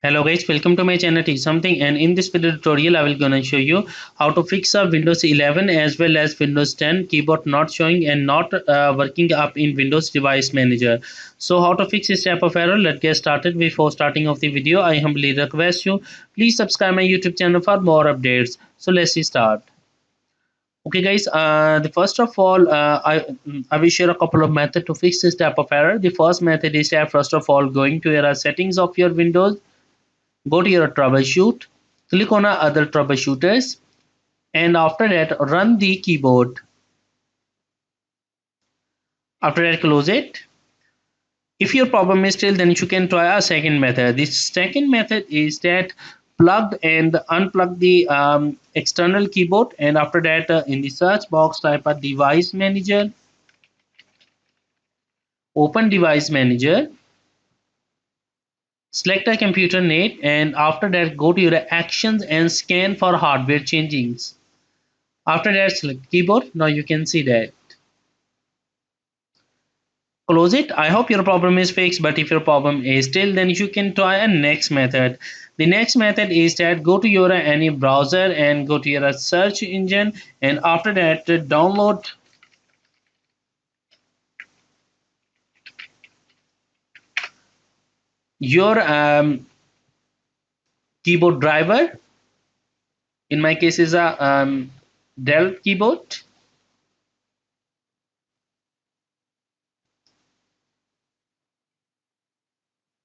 Hello guys, welcome to my channel Teach Something, and in this video tutorial I will gonna show you how to fix a Windows 11 as well as Windows 10 keyboard not showing and not working up in Windows Device Manager. So how to fix this type of error? Let's get started. Before starting of the video, I humbly request you please subscribe my YouTube channel for more updates. So let's start. Okay guys, the first of all I will share a couple of methods to fix this type of error. The first method is that first of all going to your settings of your Windows. Go to your troubleshoot, click on other troubleshooters, and after that run the keyboard. After that close it. If your problem is still, then you can try a second method. This second method is that plug and unplug the external keyboard, and after that in the search box type a device manager, open device manager, select a computer net, and after that go to your actions and scan for hardware changings. After that select keyboard. Now you can see that. Close it. I hope your problem is fixed, but if your problem is still, then you can try a next method. The next method is that go to your any browser and go to your search engine, and after that download your keyboard driver. In my case is a Dell keyboard.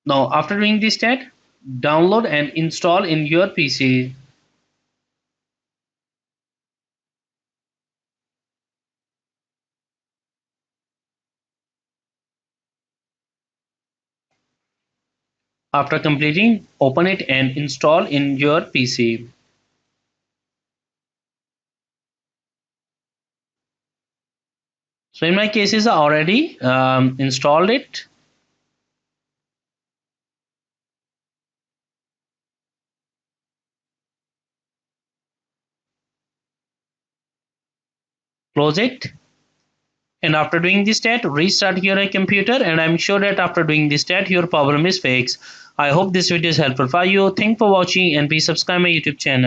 Now after doing this step, download and install in your PC. After completing, open it and install in your PC. So in my cases, I already installed it. Close it. And after doing this step, restart your computer, and I'm sure that after doing this step, your problem is fixed. I hope this video is helpful for you. Thanks for watching, and please subscribe my YouTube channel.